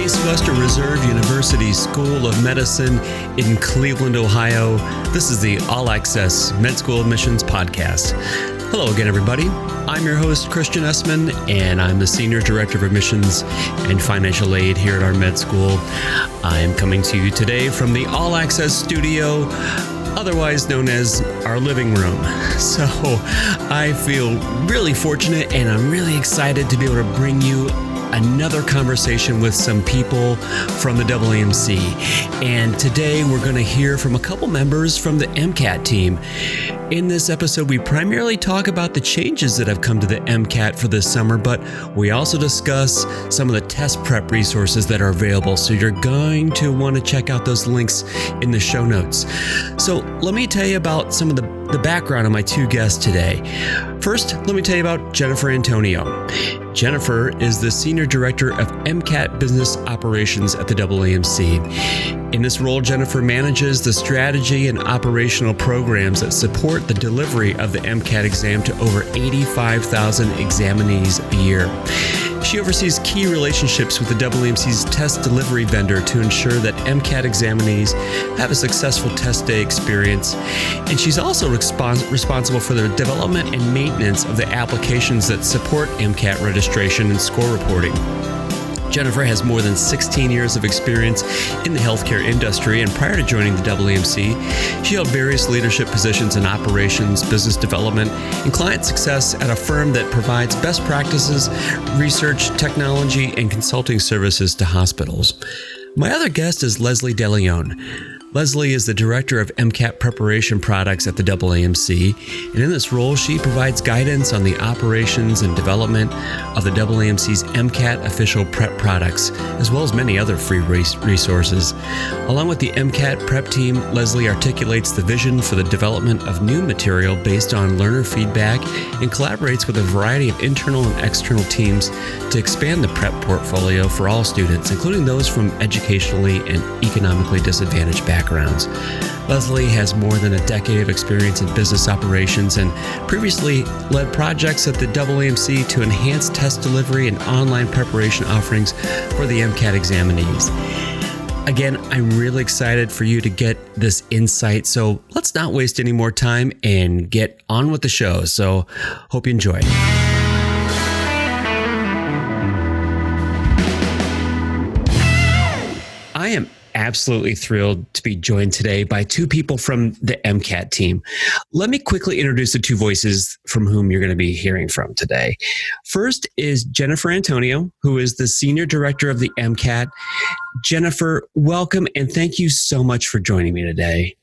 Case Western Reserve University School of Medicine in Cleveland, Ohio. This is the All Access Med School Admissions Podcast. Hello again, everybody. I'm your host, Christian Essman, and I'm the Senior Director of Admissions and Financial Aid here at our med school. I am coming to you today from the All Access Studio, otherwise known as our living room. So I feel really fortunate and I'm really excited to be able to bring you another conversation with some people from the AAMC. And today we're going to hear from a couple members from the MCAT team. In this episode, we primarily talk about the changes that have come to the MCAT for this summer, but we also discuss some of the test prep resources that are available. So you're going to want to check out those links in the show notes. So let me tell you about some of the background of my two guests today. First, let me tell you about Jennifer Antonio. Jennifer is the Senior Director of MCAT Business Operations at the AAMC. In this role, Jennifer manages the strategy and operational programs that support the delivery of the MCAT exam to over 85,000 examinees a year. She oversees key relationships with the AAMC's test delivery vendor to ensure that MCAT examinees have a successful test day experience. And she's also responsible for the development and maintenance of the applications that support MCAT registration and score reporting. Jennifer has more than 16 years of experience in the healthcare industry, and prior to joining the AAMC, she held various leadership positions in operations, business development, and client success at a firm that provides best practices, research, technology, and consulting services to hospitals. My other guest is Leslie DeLeon. Leslie is the Director of MCAT Preparation Products at the AAMC, and in this role, she provides guidance on the operations and development of the AAMC's MCAT official prep products, as well as many other free resources. Along with the MCAT prep team, Leslie articulates the vision for the development of new material based on learner feedback and collaborates with a variety of internal and external teams to expand the prep portfolio for all students, including those from educationally and economically disadvantaged backgrounds. Leslie has more than a decade of experience in business operations and previously led projects at the AAMC to enhance test delivery and online preparation offerings for the MCAT examinees. Again, I'm really excited for you to get this insight, so let's not waste any more time and get on with the show. So hope you enjoy. I am absolutely thrilled to be joined today by two people from the MCAT team. Let me quickly introduce the two voices from whom you're going to be hearing from today. First is Jennifer Antonio, who is the Senior Director of the MCAT. Jennifer, welcome and thank you so much for joining me today.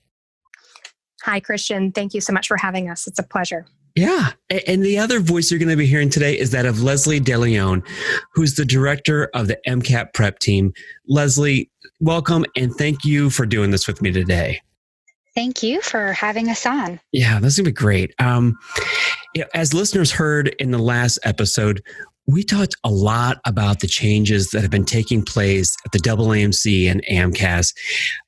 Hi, Christian. Thank you so much for having us. It's a pleasure. Yeah. And the other voice you're going to be hearing today is that of Leslie DeLeon, who's the Director of the MCAT Prep team. Leslie, welcome and thank you for doing this with me today. Thank you for having us on. Yeah, this is going to be great. As listeners heard in the last episode, we talked a lot about the changes that have been taking place at the AAMC and AMCAS.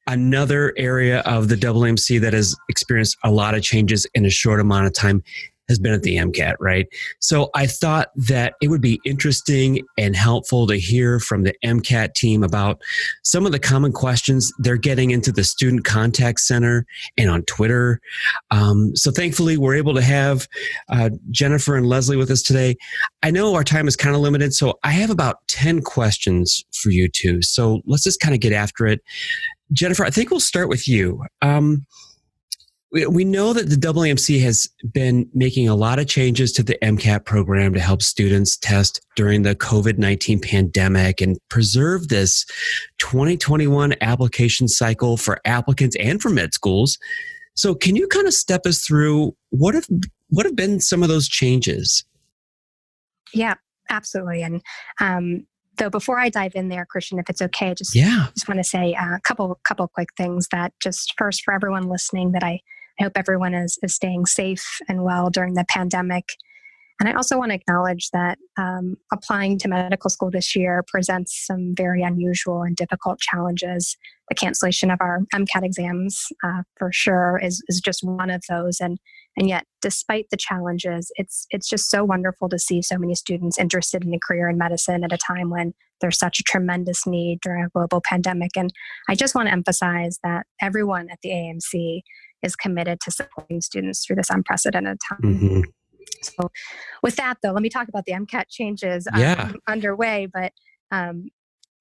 Another area of the AAMC that has experienced a lot of changes in a short amount of time has been at the MCAT, right? So I thought that it would be interesting and helpful to hear from the MCAT team about some of the common questions they're getting into the Student Contact Center and on Twitter. So thankfully, we're able to have Jennifer and Leslie with us today. I know our time is kind of limited, so I have about 10 questions for you two. So let's just kind of get after it. Jennifer, I think we'll start with you. We know that the AAMC has been making a lot of changes to the MCAT program to help students test during the COVID-19 pandemic and preserve this 2021 application cycle for applicants and for med schools. So can you kind of step us through what have been some of those changes? Yeah, absolutely. And though before I dive in there, Christian, if it's okay, just want to say a couple quick things that just first for everyone listening that I hope everyone is staying safe and well during the pandemic. And I also want to acknowledge that applying to medical school this year presents some very unusual and difficult challenges. The cancellation of our MCAT exams, for sure, is just one of those. And yet, despite the challenges, it's just so wonderful to see so many students interested in a career in medicine at a time when there's such a tremendous need during a global pandemic. And I just want to emphasize that everyone at the AAMC is committed to supporting students through this unprecedented time. Mm-hmm. So with that, though, let me talk about the MCAT changes underway, but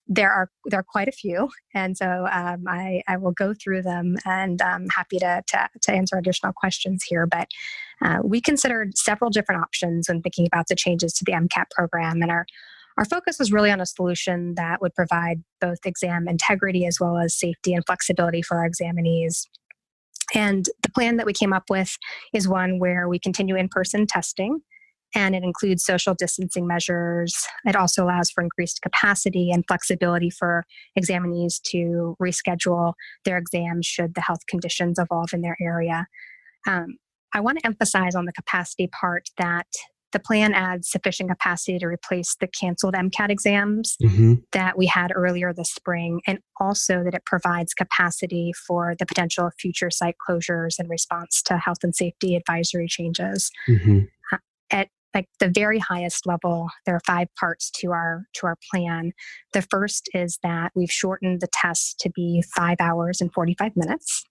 there are quite a few. And so I will go through them, and I'm happy to answer additional questions here. But we considered several different options when thinking about the changes to the MCAT program. And our focus was really on a solution that would provide both exam integrity as well as safety and flexibility for our examinees. And the plan that we came up with is one where we continue in-person testing, and it includes social distancing measures. It also allows for increased capacity and flexibility for examinees to reschedule their exams should the health conditions evolve in their area. I want to emphasize on the capacity part that the plan adds sufficient capacity to replace the canceled MCAT exams that we had earlier this spring, and also that it provides capacity for the potential of future site closures in response to health and safety advisory changes. At the very highest level, there are 5 parts to our plan. The first is that we've shortened the test to be 5 hours and 45 minutes.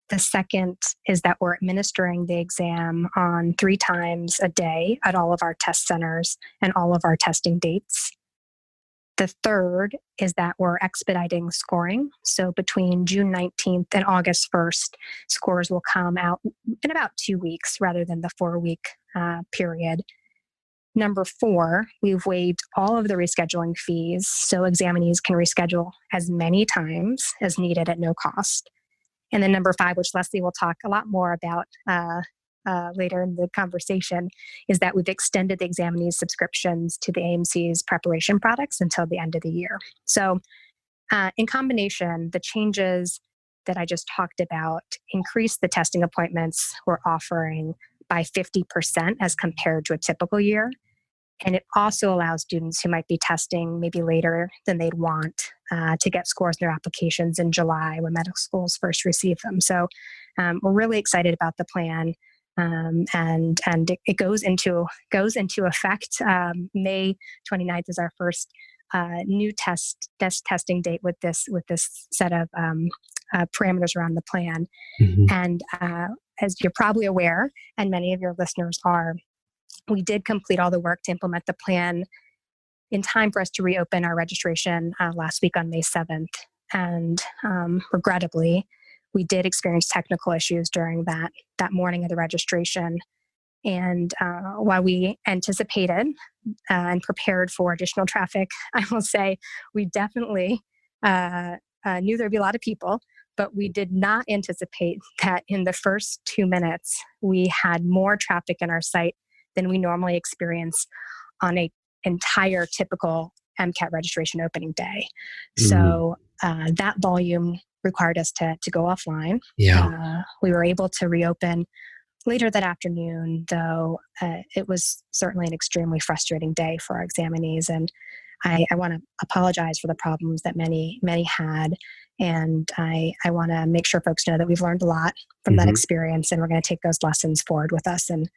The second is that we're administering the exam on 3 times a day at all of our test centers and all of our testing dates. The third is that we're expediting scoring. So between June 19th and August 1st, scores will come out in about 2 weeks rather than the 4-week period. Number 4, we've waived all of the rescheduling fees, so examinees can reschedule as many times as needed at no cost. And then number 5, which Leslie will talk a lot more about later in the conversation, is that we've extended the examinees' subscriptions to the AAMC's preparation products until the end of the year. So in combination, the changes that I just talked about increase the testing appointments we're offering by 50% as compared to a typical year. And it also allows students who might be testing maybe later than they'd want to get scores in their applications in July when medical schools first receive them. So we're really excited about the plan, and it goes into effect. May 29th is our first new testing date with this set of parameters around the plan. And as you're probably aware, and many of your listeners are, we did complete all the work to implement the plan in time for us to reopen our registration last week on May 7th. And regrettably, we did experience technical issues during that morning of the registration. And while we anticipated and prepared for additional traffic, I will say we definitely knew there'd be a lot of people, but we did not anticipate that in the first 2 minutes, we had more traffic in our site than we normally experience on an entire typical MCAT registration opening day. So that volume required us to go offline. We were able to reopen later that afternoon, though it was certainly an extremely frustrating day for our examinees. And I want to apologize for the problems that many had. And I want to make sure folks know that we've learned a lot from that experience, and we're going to take those lessons forward with us in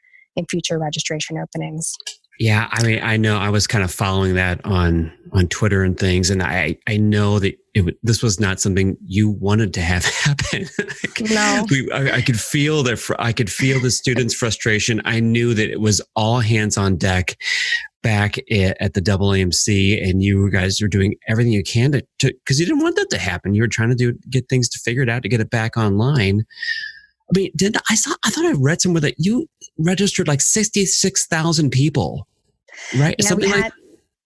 future registration openings. Yeah, I mean, I know I was kind of following that on Twitter and things, and I know that this was not something you wanted to have happen. No, I could feel the students' frustration. I knew that it was all hands on deck back at the AAMC, and you guys were doing everything you can to because you didn't want that to happen. You were trying to get things to figure it out to get it back online. I mean, I thought I read somewhere that you registered like 66,000 people, right?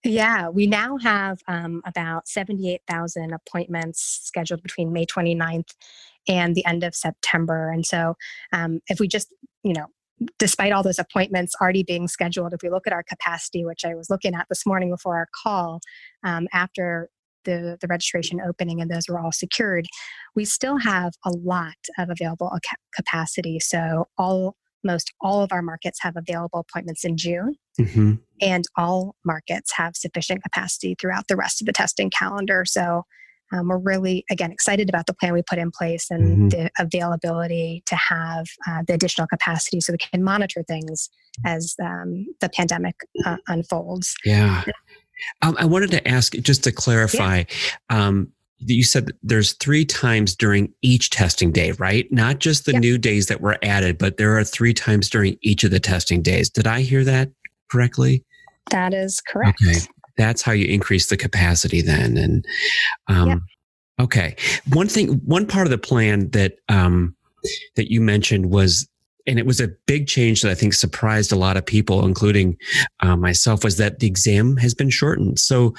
Yeah, we now have about 78,000 appointments scheduled between May 29th and the end of September. And so if we just, despite all those appointments already being scheduled, if we look at our capacity, which I was looking at this morning before our call, after the registration opening and those were all secured, we still have a lot of available capacity. So most all of our markets have available appointments in June, and all markets have sufficient capacity throughout the rest of the testing calendar. So we're really, again, excited about the plan we put in place and the availability to have the additional capacity so we can monitor things as the pandemic unfolds. Yeah. I wanted to ask, just to clarify, you said that there's 3 times during each testing day, right? Not just the new days that were added, but there are 3 times during each of the testing days. Did I hear that correctly? That is correct. Okay. That's how you increase the capacity then. And okay. One part of the plan that that you mentioned was, and it was a big change that I think surprised a lot of people, including myself, was that the exam has been shortened. So,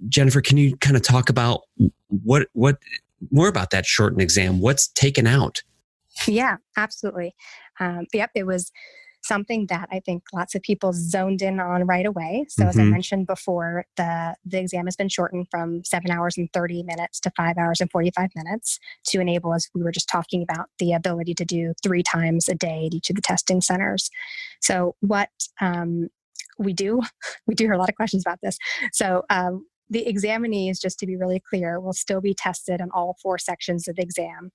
Jennifer, can you kind of talk about what more about that shortened exam? What's taken out? Yeah, absolutely. It was something that I think lots of people zoned in on right away. So as I mentioned before, the exam has been shortened from 7 hours and 30 minutes to 5 hours and 45 minutes to enable, as we were just talking about, the ability to do 3 times a day at each of the testing centers. So what we do hear a lot of questions about this. So the examinees, just to be really clear, will still be tested on all 4 sections of the exam.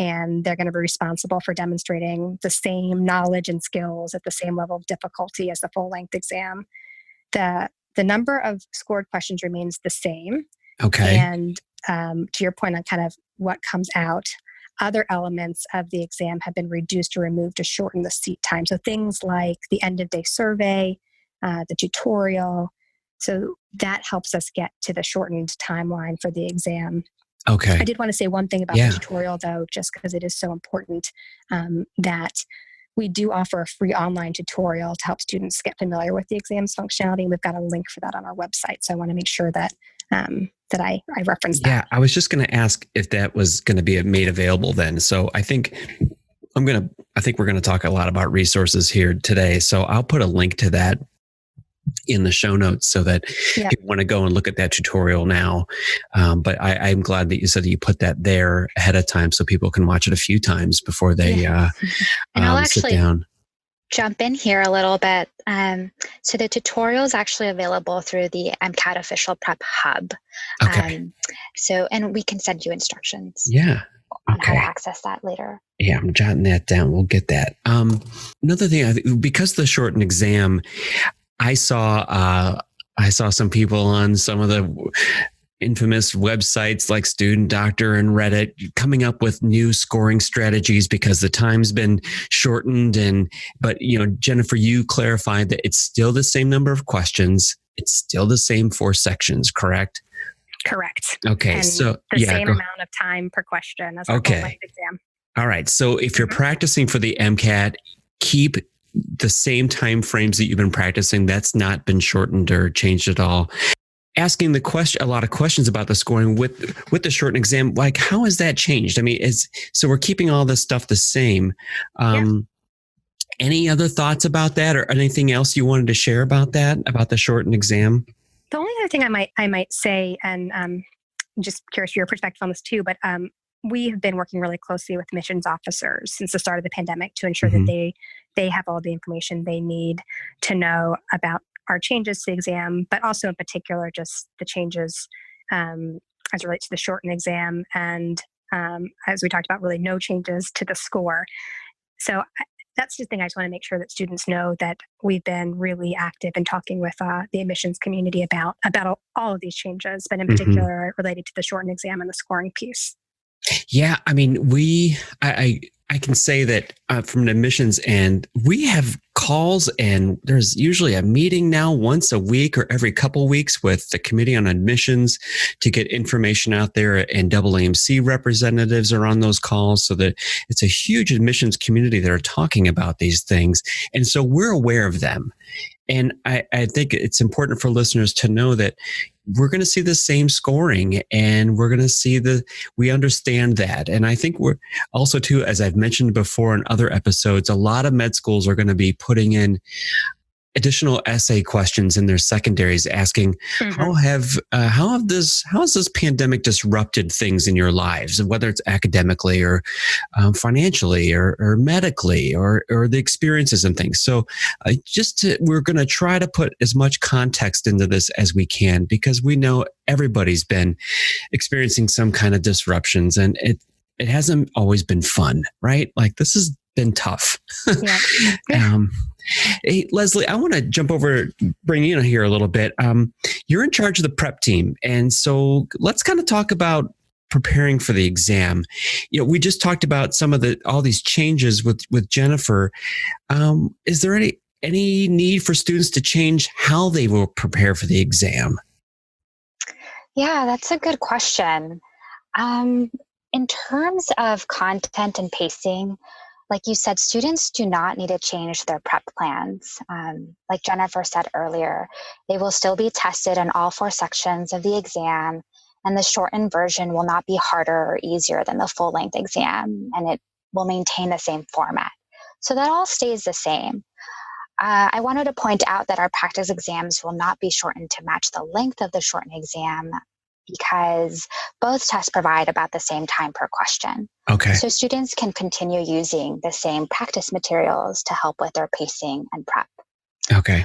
And they're going to be responsible for demonstrating the same knowledge and skills at the same level of difficulty as the full-length exam. The number of scored questions remains the same. Okay. And to your point on kind of what comes out, other elements of the exam have been reduced or removed to shorten the seat time. So things like the end-of-day survey, the tutorial. So that helps us get to the shortened timeline for the exam. Okay. I did want to say one thing about the tutorial, though, just because it is so important, that we do offer a free online tutorial to help students get familiar with the exam's functionality. And we've got a link for that on our website. So I want to make sure that that I reference that. Yeah, I was just going to ask if that was going to be made available then. So I think we're going to talk a lot about resources here today. So I'll put a link to that in the show notes so that if you want to go and look at that tutorial now. But I'm glad that you said that you put that there ahead of time so people can watch it a few times before they and I'll actually sit down. Jump in here a little bit. So the tutorial is actually available through the MCAT Official Prep Hub. Okay. And we can send you instructions. Yeah. On how to access that later. Yeah, I'm jotting that down. We'll get that. Another thing, because the shortened exam, I saw some people on some of the infamous websites like Student Doctor and Reddit coming up with new scoring strategies because the time's been shortened. But Jennifer, you clarified that it's still the same number of questions. It's still the same 4 sections, correct? Correct. Okay. And so the same amount of time per question as our full-length exam. All right. So if you're practicing for the MCAT, keep the same time frames that you've been practicing. That's not been shortened or changed at all. Asking a lot of questions about the scoring with the shortened exam, like how has that changed? I mean, so we're keeping all this stuff the same. Any other thoughts about that, or anything else you wanted to share about that, about the shortened exam? The only other thing I might say, and just curious for your perspective on this too, but we have been working really closely with admissions officers since the start of the pandemic to ensure that they have all the information they need to know about our changes to the exam, but also in particular just the changes as it relates to the shortened exam, and as we talked about, really no changes to the score. So that's the thing. I just want to make sure that students know that we've been really active in talking with the admissions community about all of these changes, but in particular related to the shortened exam and the scoring piece. Yeah, I mean, I can say that from an admissions end, we have calls, and there's usually a meeting now once a week or every couple weeks with the Committee on Admissions to get information out there, and AAMC representatives are on those calls, so that it's a huge admissions community that are talking about these things. And so we're aware of them. And I think it's important for listeners to know that we're going to see the same scoring, and we're going to see we understand that. And I think we're also too, as I've mentioned before in other episodes, a lot of med schools are going to be putting in additional essay questions in their secondaries asking how has this pandemic disrupted things in your lives, whether it's academically or financially or medically or the experiences and things. So we're going to try to put as much context into this as we can, because we know everybody's been experiencing some kind of disruptions, and it hasn't always been fun, right? Like, this has been tough. Yeah. Hey, Leslie, I want to jump over, bring you in here a little bit. You're in charge of the prep team. And so let's kind of talk about preparing for the exam. We just talked about all these changes with Jennifer. Is there any need for students to change how they will prepare for the exam? Yeah, that's a good question. In terms of content and pacing, like you said, students do not need to change their prep plans. Like Jennifer said earlier, they will still be tested in all 4 sections of the exam, and the shortened version will not be harder or easier than the full-length exam, and it will maintain the same format. So that all stays the same. I wanted to point out that our practice exams will not be shortened to match the length of the shortened exam, because both tests provide about the same time per question. Okay. So students can continue using the same practice materials to help with their pacing and prep. Okay.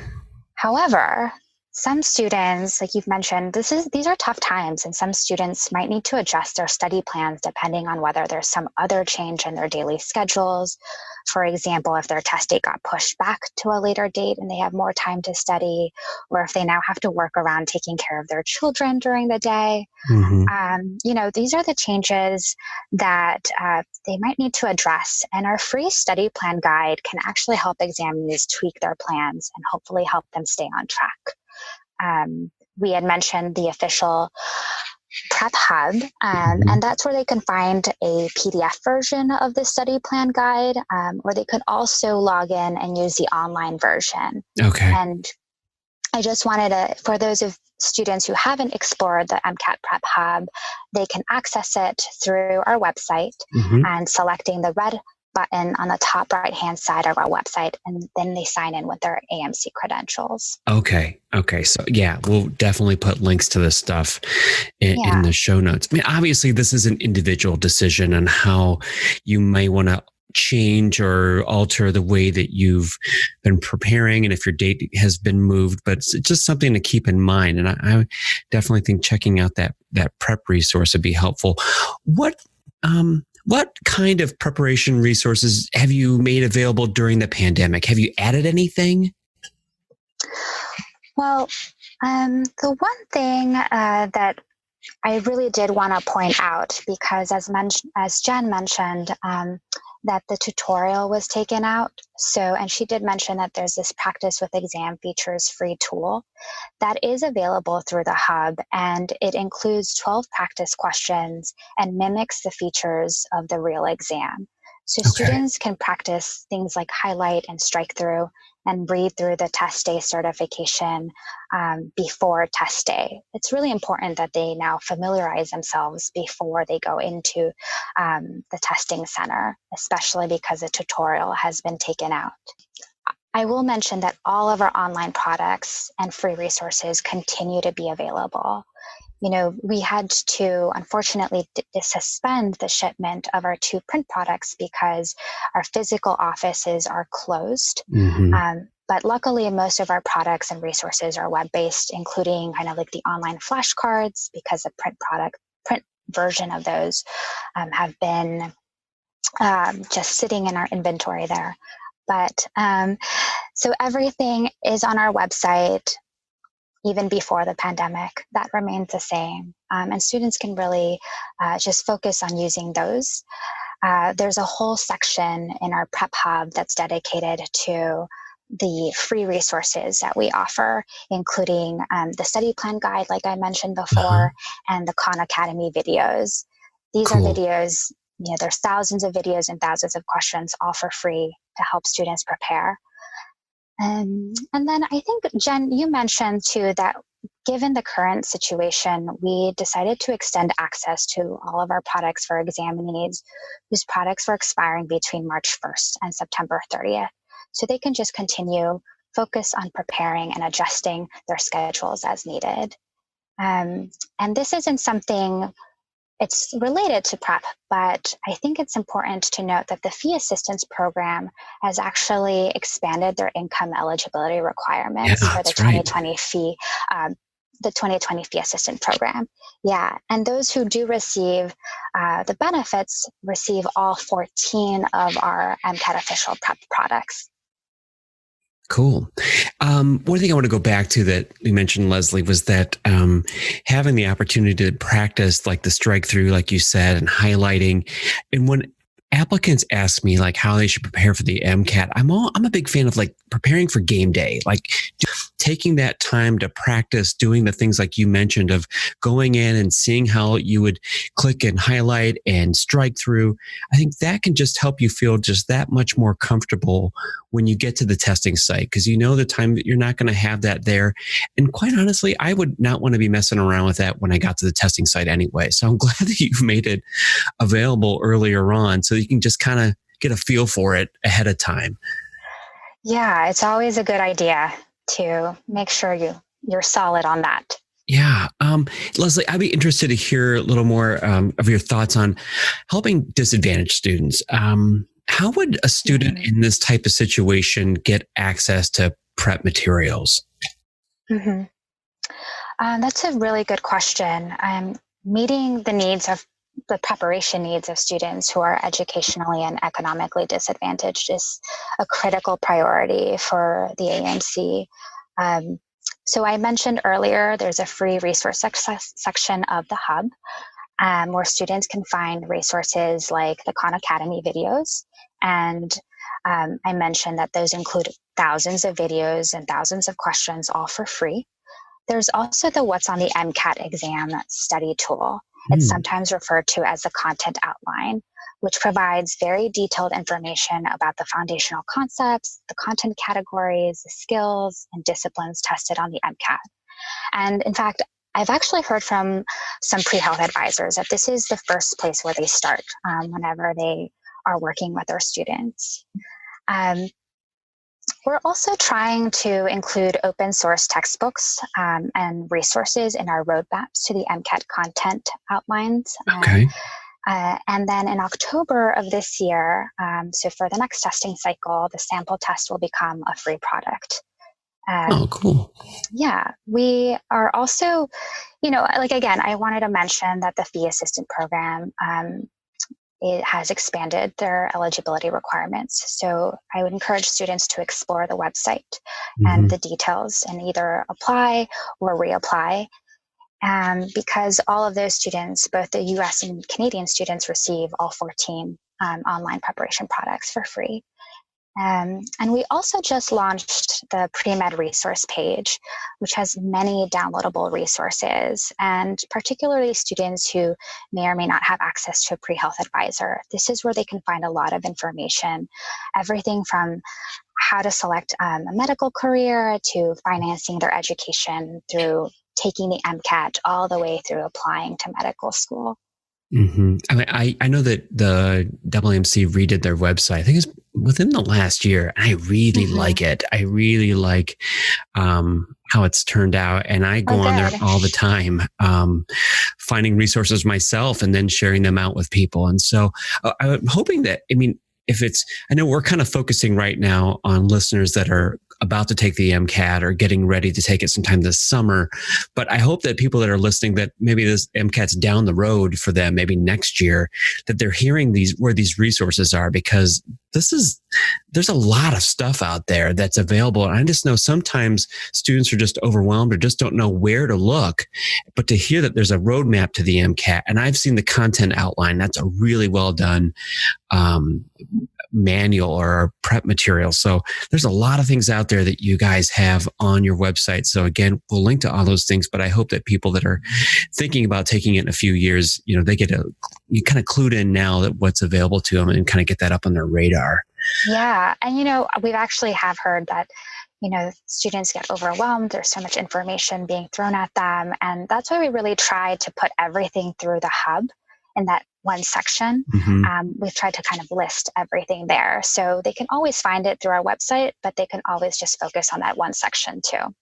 However, some students, like you've mentioned, these are tough times, and some students might need to adjust their study plans depending on whether there's some other change in their daily schedules. For example, if their test date got pushed back to a later date and they have more time to study, or if they now have to work around taking care of their children during the day. These are the changes that they might need to address. And our free study plan guide can actually help examinees tweak their plans and hopefully help them stay on track. We had mentioned the official Prep Hub, and that's where they can find a PDF version of the study plan guide, or they could also log in and use the online version. Okay. And I just wanted to, for those of students who haven't explored the MCAT Prep Hub, they can access it through our website and selecting the red button on the top right-hand side of our website, and then they sign in with their AAMC credentials. Okay. So yeah, we'll definitely put links to this stuff in the show notes. I mean, obviously this is an individual decision on how you may want to change or alter the way that you've been preparing, and if your date has been moved, but it's just something to keep in mind. And I definitely think checking out that prep resource would be helpful. What kind of preparation resources have you made available during the pandemic? Have you added anything? Well, the one thing that I really did want to point out, because as Jen mentioned, that the tutorial was taken out. And she did mention that there's this Practice with Exam Features free tool that is available through the Hub, and it includes 12 practice questions and mimics the features of the real exam. So students can practice things like highlight and strike through and read through the test day certification before test day. It's really important that they now familiarize themselves before they go into the testing center, especially because the tutorial has been taken out. I will mention that all of our online products and free resources continue to be available. We had to, unfortunately, suspend the shipment of our 2 print products because our physical offices are closed. But luckily, most of our products and resources are web-based, including kind of like the online flashcards, because the print version of those have been just sitting in our inventory there. But so everything is on our website. Even before the pandemic, that remains the same. And students can really just focus on using those. There's a whole section in our Prep Hub that's dedicated to the free resources that we offer, including the study plan guide, like I mentioned before, and the Khan Academy videos. These are videos, there's thousands of videos and thousands of questions, all for free to help students prepare. And then I think, Jen, you mentioned too that given the current situation, we decided to extend access to all of our products for examinees whose products were expiring between March 1st and September 30th. So they can just continue focus on preparing and adjusting their schedules as needed. And this isn't something, it's related to prep, but I think it's important to note that the fee assistance program has actually expanded their income eligibility requirements for the 2020 fee, the 2020 fee assistant program. Yeah, and those who do receive the benefits receive all 14 of our MCAT official prep products. Cool. One thing I want to go back to that you mentioned, Leslie, was that having the opportunity to practice like the strike through, like you said, and highlighting. And when applicants ask me like how they should prepare for the MCAT, I'm a big fan of like preparing for game day, like taking that time to practice doing the things like you mentioned of going in and seeing how you would click and highlight and strike through. I think that can just help you feel just that much more comfortable when you get to the testing site, because you know the time that you're not going to have that there. And quite honestly, I would not want to be messing around with that when I got to the testing site anyway. So I'm glad that you've made it available earlier on so you can just kind of get a feel for it ahead of time. Yeah, it's always a good idea to make sure you're solid on that. Yeah. Leslie, I'd be interested to hear a little more of your thoughts on helping disadvantaged students. How would a student in this type of situation get access to prep materials? Mm-hmm. That's a really good question. Meeting the preparation needs of students who are educationally and economically disadvantaged is a critical priority for the AAMC. So I mentioned earlier, there's a free resource section of the Hub where students can find resources like the Khan Academy videos. And I mentioned that those include thousands of videos and thousands of questions, all for free. There's also the What's on the MCAT exam study tool. It's sometimes referred to as the content outline, which provides very detailed information about the foundational concepts, the content categories, the skills, and disciplines tested on the MCAT. And in fact, I've actually heard from some pre-health advisors that this is the first place where they start whenever they are working with their students. We're also trying to include open source textbooks and resources in our roadmaps to the MCAT content outlines. Okay. And then in October of this year, so for the next testing cycle, the sample test will become a free product. Oh, cool. Yeah, we are also, again, I wanted to mention that the fee assistant program, it has expanded their eligibility requirements. So I would encourage students to explore the website and the details and either apply or reapply. Because all of those students, both the US and Canadian students, receive all 14 online preparation products for free. And we also just launched the pre-med resource page, which has many downloadable resources, and particularly students who may or may not have access to a pre-health advisor. This is where they can find a lot of information, everything from how to select a medical career to financing their education through taking the MCAT all the way through applying to medical school. Mm-hmm. I mean, I know that the AAMC redid their website. I think it's within the last year. I really like it. I really like how it's turned out. And I go on there all the time, finding resources myself and then sharing them out with people. And so I'm hoping that, I know we're kind of focusing right now on listeners that are about to take the MCAT or getting ready to take it sometime this summer. But I hope that people that are listening, that maybe this MCAT's down the road for them, maybe next year, that they're hearing where these resources are, because there's a lot of stuff out there that's available. And I just know sometimes students are just overwhelmed or just don't know where to look. But to hear that there's a roadmap to the MCAT, and I've seen the content outline, that's a really well done manual or prep material. So there's a lot of things out there that you guys have on your website. So again, we'll link to all those things, but I hope that people that are thinking about taking it in a few years, they you kind of clued in now that what's available to them and kind of get that up on their radar. Yeah. And, we've actually have heard that, students get overwhelmed. There's so much information being thrown at them. And that's why we really try to put everything through the Hub in that one section. We've tried to kind of list everything there. So they can always find it through our website, but they can always just focus on that one section too.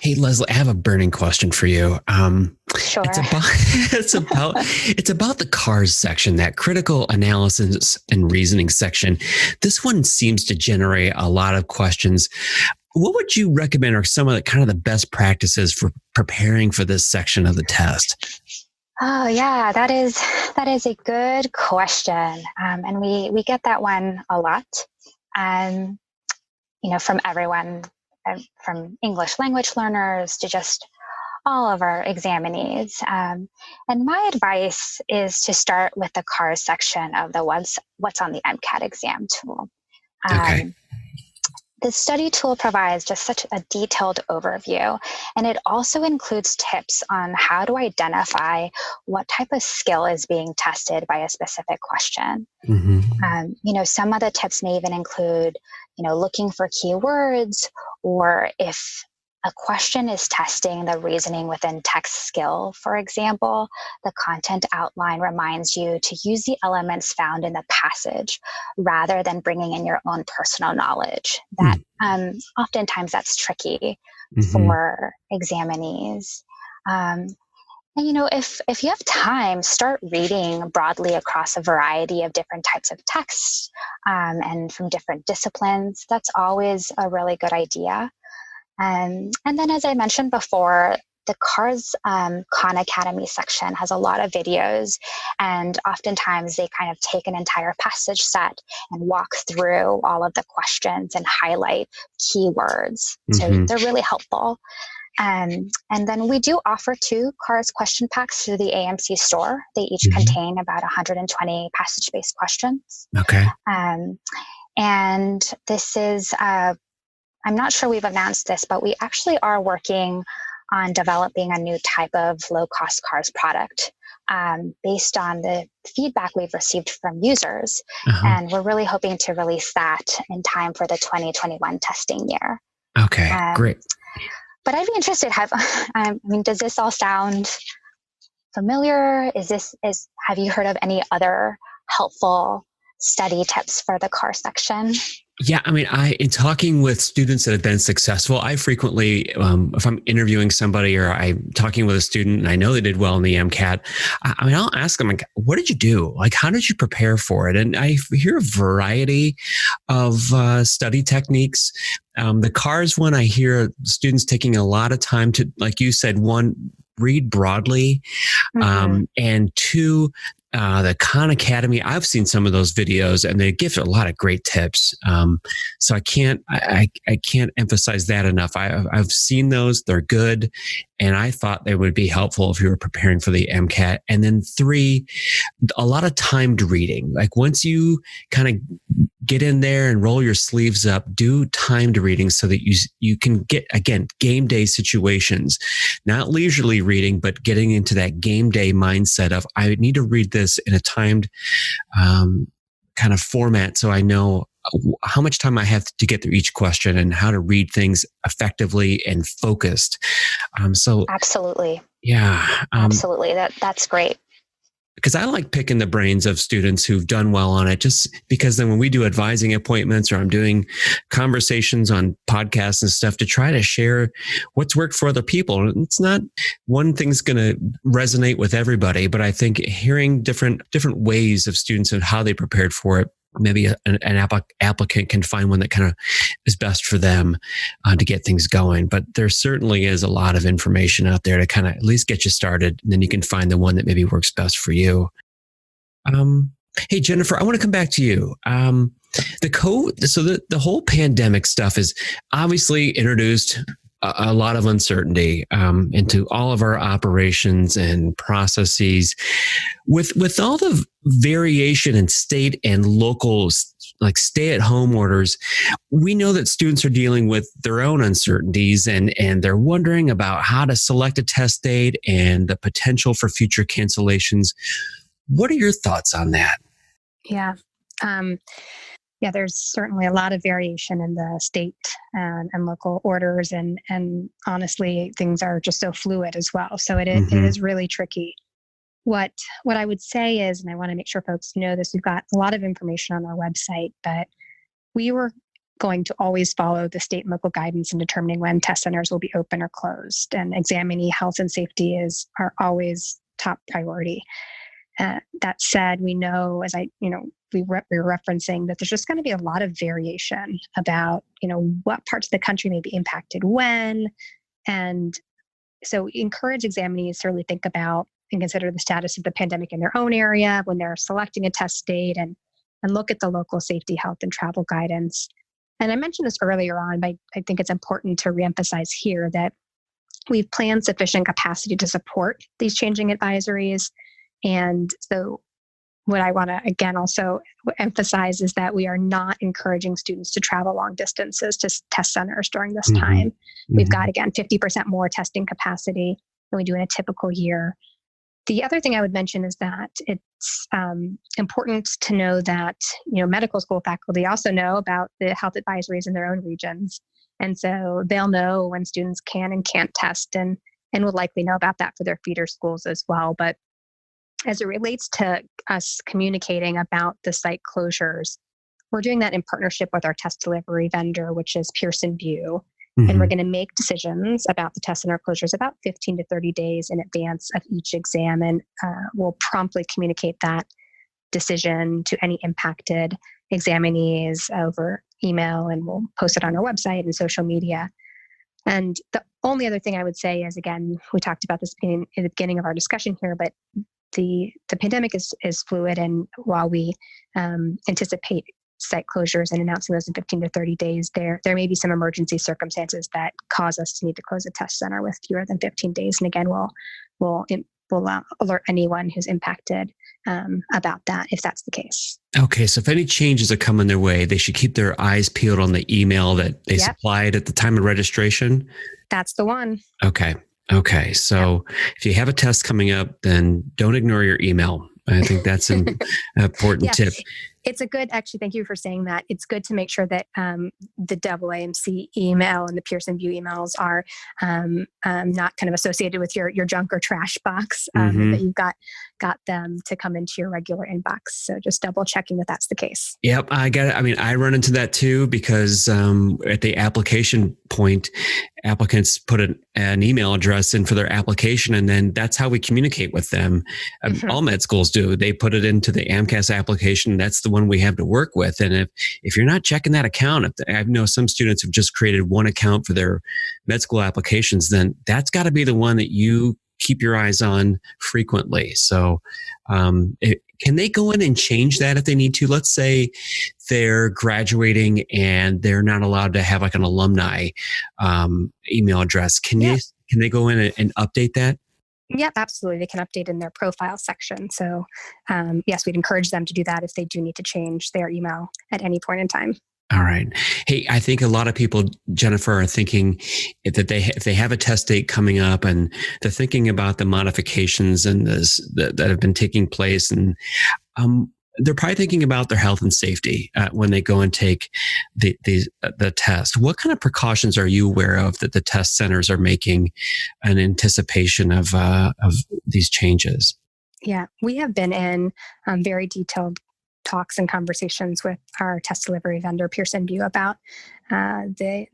Hey, Leslie, I have a burning question for you. Sure. It's about the CARS section, that critical analysis and reasoning section. This one seems to generate a lot of questions. What would you recommend are some of the best practices for preparing for this section of the test? Oh yeah, that is a good question, and we get that one a lot, from everyone, from English language learners to just all of our examinees. And my advice is to start with the CARS section of the what's on the MCAT exam tool. Okay. The study tool provides just such a detailed overview, and it also includes tips on how to identify what type of skill is being tested by a specific question. Some of the tips may even include, looking for keywords, or if a question is testing the reasoning within text skill, for example, the content outline reminds you to use the elements found in the passage rather than bringing in your own personal knowledge. That oftentimes that's tricky for examinees. And if you have time, start reading broadly across a variety of different types of texts and from different disciplines. That's always a really good idea. And then, as I mentioned before, the CARS Khan Academy section has a lot of videos, and oftentimes they kind of take an entire passage set and walk through all of the questions and highlight keywords. So they're really helpful. And then we do offer 2 CARS question packs through the AAMC store. They each contain about 120 passage-based questions. Okay. And this is I'm not sure we've announced this, but we actually are working on developing a new type of low-cost CARS product based on the feedback we've received from users. And we're really hoping to release that in time for the 2021 testing year. Okay, great. But I'd be interested, does this all sound familiar? Have you heard of any other helpful study tips for the CARS section? Yeah, in talking with students that have been successful, I frequently, if I'm interviewing somebody or I'm talking with a student and I know they did well in the MCAT, I'll ask them, what did you do? How did you prepare for it? And I hear a variety of study techniques. The CARS one, I hear students taking a lot of time to, like you said, 1, read broadly, and 2, the Khan Academy, I've seen some of those videos and they give a lot of great tips. So I can't emphasize that enough. I've seen those, they're good. And I thought they would be helpful if you were preparing for the MCAT. And then 3, a lot of timed reading. Once you kind of get in there and roll your sleeves up, do timed reading so that you can get, again, game day situations, not leisurely reading, but getting into that game day mindset of, I need to read this in a timed kind of format so I know how much time I have to get through each question and how to read things effectively and focused. Absolutely. Yeah. Absolutely. That's great. Because I like picking the brains of students who've done well on it, just because then when we do advising appointments or I'm doing conversations on podcasts and stuff to try to share what's worked for other people. It's not one thing's going to resonate with everybody, but I think hearing different ways of students and how they prepared for it, maybe an applicant can find one that kind of is best for them to get things going. But there certainly is a lot of information out there to kind of at least get you started. And then you can find the one that maybe works best for you. Hey, Jennifer, I want to come back to you. The whole pandemic stuff is obviously introduced a lot of uncertainty into all of our operations and processes. With all the variation in state and local, like stay-at-home orders, we know that students are dealing with their own uncertainties and they're wondering about how to select a test date and the potential for future cancellations. What are your thoughts on that? Yeah. There's certainly a lot of variation in the state and local orders. And honestly, things are just so fluid as well. So it is really tricky. what I would say is, and I want to make sure folks know this, we've got a lot of information on our website, but we were going to always follow the state and local guidance in determining when test centers will be open or closed. And examinee health and safety are always top priority. That said, we know, as we were referencing, that there's just going to be a lot of variation about, what parts of the country may be impacted when. And so we encourage examinees to really think about and consider the status of the pandemic in their own area when they're selecting a test date, and look at the local safety, health, and travel guidance. And I mentioned this earlier on, but I think it's important to reemphasize here that we've planned sufficient capacity to support these changing advisories. And so what I want to, again, also emphasize is that we are not encouraging students to travel long distances to test centers during this time. We've got, again, 50% more testing capacity than we do in a typical year. The other thing I would mention is that it's important to know that, medical school faculty also know about the health advisories in their own regions. And so they'll know when students can and can't test, and will likely know about that for their feeder schools as well. But as it relates to us communicating about the site closures, we're doing that in partnership with our test delivery vendor, which is Pearson VUE. And we're going to make decisions about the test center closures about 15 to 30 days in advance of each exam. And we'll promptly communicate that decision to any impacted examinees over email, and we'll post it on our website and social media. And the only other thing I would say is, again, we talked about this in the beginning of our discussion here, but the pandemic is fluid. And while we anticipate site closures and announcing those in 15 to 30 days, there may be some emergency circumstances that cause us to need to close a test center with fewer than 15 days. And again, we'll alert anyone who's impacted about that if that's the case. Okay, so if any changes are coming their way, they should keep their eyes peeled on the email that they supplied at the time of registration? That's the one. Okay. So if you have a test coming up, then don't ignore your email. I think that's an important tip. It's actually, thank you for saying that. It's good to make sure that the AAMC email and the Pearson VUE emails are not kind of associated with your junk or trash box, that you've got them to come into your regular inbox. So just double checking that that's the case. Yep, I get it. I mean, I run into that too, because at the application point, applicants put an email address in for their application, and then that's how we communicate with them. All med schools do. They put it into the AMCAS application. That's the one we have to work with. And if you're not checking that account, I know some students have just created one account for their med school applications, then that's got to be the one that you keep your eyes on frequently. So can they go in and change that if they need to? Let's say they're graduating and they're not allowed to have like an alumni email address. Can they go in and update that? Yep, absolutely. They can update in their profile section. So yes, we'd encourage them to do that if they do need to change their email at any point in time. All right. Hey, I think a lot of people, Jennifer, are thinking that if they have a test date coming up and they're thinking about the modifications and that have been taking place, and they're probably thinking about their health and safety when they go and take the test. What kind of precautions are you aware of that the test centers are making in anticipation of these changes? Yeah, we have been in very detailed talks and conversations with our test delivery vendor, Pearson VUE, about the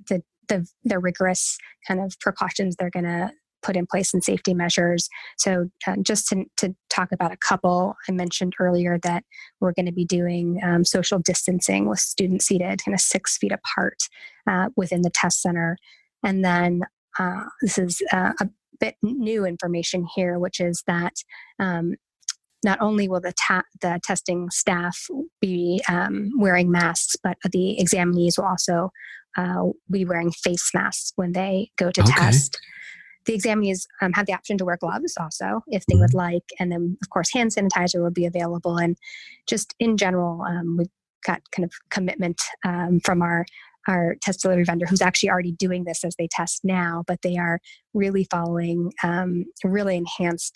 rigorous kind of precautions they're going to put in place and safety measures. So just to talk about a couple, I mentioned earlier that we're going to be doing social distancing with students seated kind of 6 feet apart within the test center. And then this is a bit new information here, which is that not only will the testing staff be wearing masks, but the examinees will also be wearing face masks when they go to test. The examinees have the option to wear gloves also if they would like. And then, of course, hand sanitizer will be available. And just in general, we've got kind of commitment from our test delivery vendor, who's actually already doing this as they test now, but they are really following really enhanced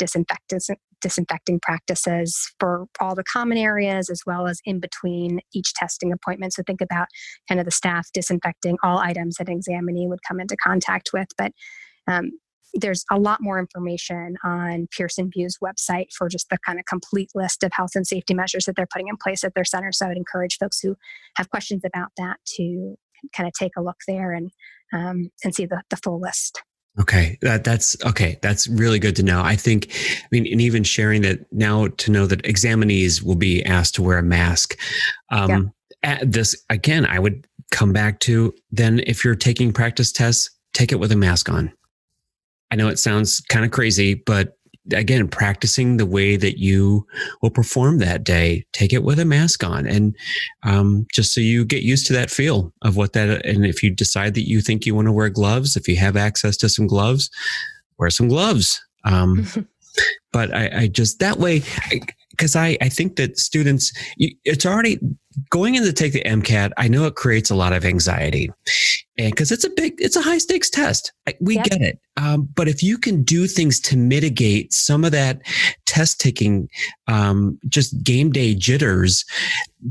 disinfecting practices for all the common areas as well as in between each testing appointment. So think about kind of the staff disinfecting all items that an examinee would come into contact with. But there's a lot more information on Pearson VUE's website for just the kind of complete list of health and safety measures that they're putting in place at their center. So I would encourage folks who have questions about that to kind of take a look there and see the full list. Okay. That's okay. That's really good to know. I think, and even sharing that now to know that examinees will be asked to wear a mask. This, again, I would come back to then if you're taking practice tests, take it with a mask on. I know it sounds kind of crazy, but again, practicing the way that you will perform that day, take it with a mask on. And just so you get used to that feel of what that, and if you decide that you think you want to wear gloves, if you have access to some gloves, wear some gloves. But I just, that way, because I think that students, it's already going in to take the MCAT. I know it creates a lot of anxiety, and because it's a high stakes test. We get it. But if you can do things to mitigate some of that test taking, just game day jitters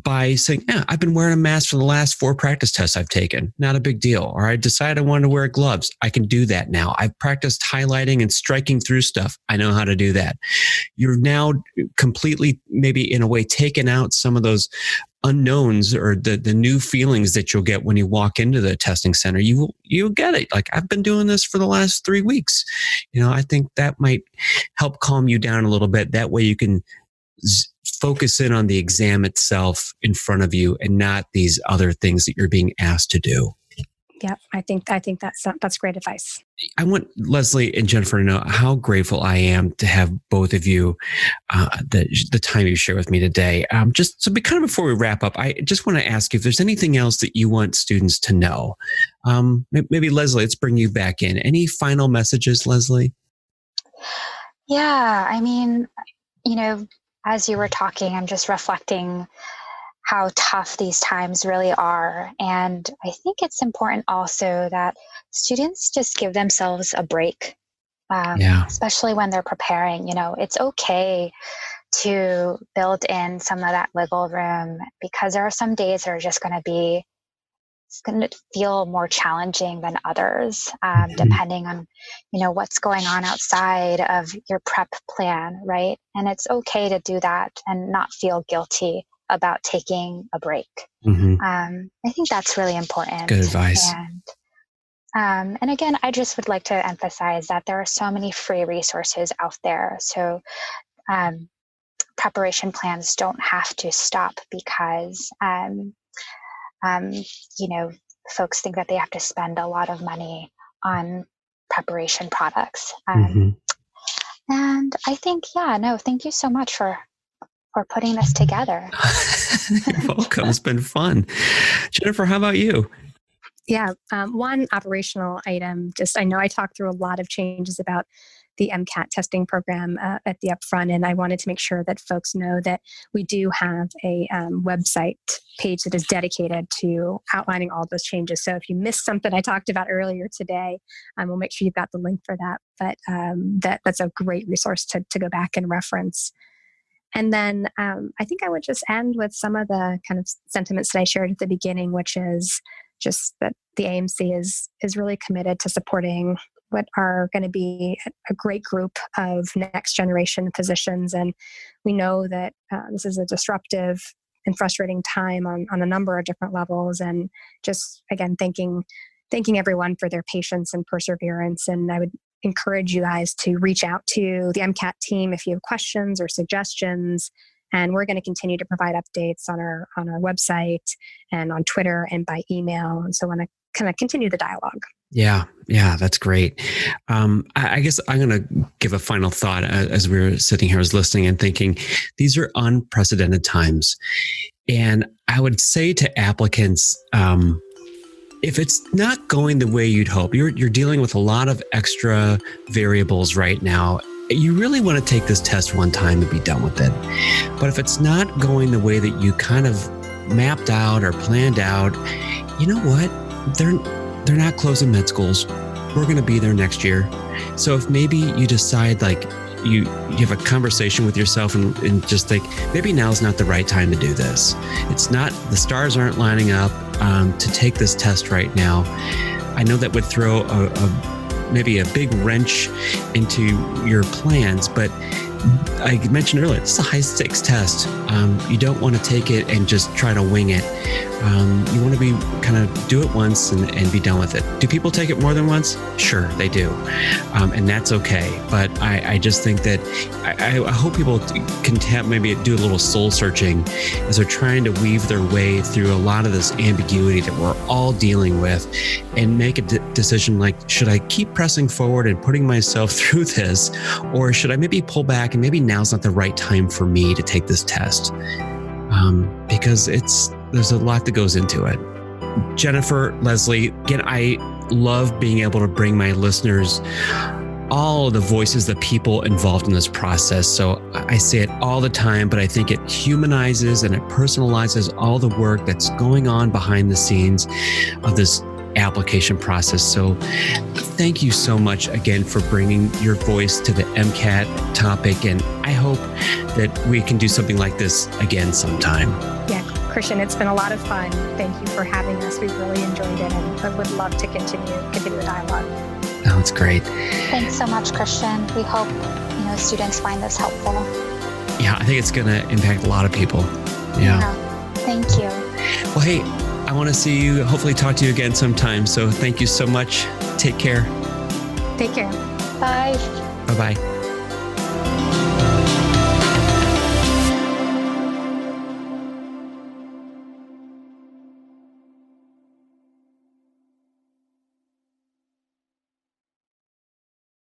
by saying, I've been wearing a mask for the last 4 practice tests I've taken. Not a big deal. Or I decided I wanted to wear gloves. I can do that now. I've practiced highlighting and striking through stuff. I know how to do that. You're now completely, maybe in a way, taken out some of those unknowns or the new feelings that you'll get when you walk into the testing center. You'll get it. Like, I've been doing this for the last 3 weeks. I think that might help calm you down a little bit. That way you can focus in on the exam itself in front of you and not these other things that you're being asked to do. Yeah, I think that's great advice. I want Leslie and Jennifer to know how grateful I am to have both of you, the time you share with me today. Just so before we wrap up, I just want to ask you if there's anything else that you want students to know. Maybe Leslie, let's bring you back in. Any final messages, Leslie? Yeah, as you were talking, I'm just reflecting how tough these times really are. And I think it's important also that students just give themselves a break, especially when they're preparing. It's okay to build in some of that wiggle room, because there are some days that are just going to feel more challenging than others, depending on, what's going on outside of your prep plan, right? And it's okay to do that and not feel guilty about taking a break. I think that's really important. Good advice. And again, I just would like to emphasize that there are so many free resources out there. So preparation plans don't have to stop because, folks think that they have to spend a lot of money on preparation products. And I think, thank you so much for putting this together. You're welcome. It's been fun. Jennifer, how about you? Yeah. One operational item, I know I talked through a lot of changes about the MCAT testing program at the upfront, and I wanted to make sure that folks know that we do have a website page that is dedicated to outlining all those changes. So if you missed something I talked about earlier today, we'll make sure you've got the link for that. But that's a great resource to go back and reference. And then I think I would just end with some of the kind of sentiments that I shared at the beginning, which is just that the AAMC is really committed to supporting what are going to be a great group of next generation physicians. And we know that this is a disruptive and frustrating time on a number of different levels. And just, again, thanking everyone for their patience and perseverance. And I would encourage you guys to reach out to the MCAT team if you have questions or suggestions. And we're going to continue to provide updates on our website and on Twitter and by email. And so I want to kind of continue the dialogue. Yeah, that's great. I guess I'm going to give a final thought as we were sitting here, I was listening and thinking, these are unprecedented times. And I would say to applicants, if it's not going the way you'd hope, you're dealing with a lot of extra variables right now. You really want to take this test one time and be done with it. But if it's not going the way that you kind of mapped out or planned out, you know what? They're not closing med schools. We're going to be there next year. So if maybe you decide like you have a conversation with yourself and just think, maybe now's not the right time to do this. It's not, the stars aren't lining up to take this test right now. I know that would throw maybe a big wrench into your plans, but I mentioned earlier, it's a high stakes test. You don't want to take it and just try to wing it. You want to be kind of do it once and be done with it. Do people take it more than once? Sure, they do. And that's okay. But I just think that I hope people can maybe do a little soul searching as they're trying to weave their way through a lot of this ambiguity that we're all dealing with and make a decision like, should I keep pressing forward and putting myself through this? Or should I maybe pull back and maybe now's not the right time for me to take this test? Because there's a lot that goes into it. Jennifer, Leslie, again, I love being able to bring my listeners all of the voices, the people involved in this process. So I say it all the time, but I think it humanizes and it personalizes all the work that's going on behind the scenes of this application process. So thank you so much again for bringing your voice to the MCAT topic. And I hope that we can do something like this again sometime. Yeah, Christian, it's been a lot of fun. Thank you for having us. We've really enjoyed it, and I would love to continue the dialogue. Oh, that's great. Thanks so much, Christian. We hope students find this helpful. Yeah, I think it's going to impact a lot of people. Yeah. Thank you. Well, hey, I want to see you, hopefully talk to you again sometime. So thank you so much. Take care. Take care. Bye. Bye-bye.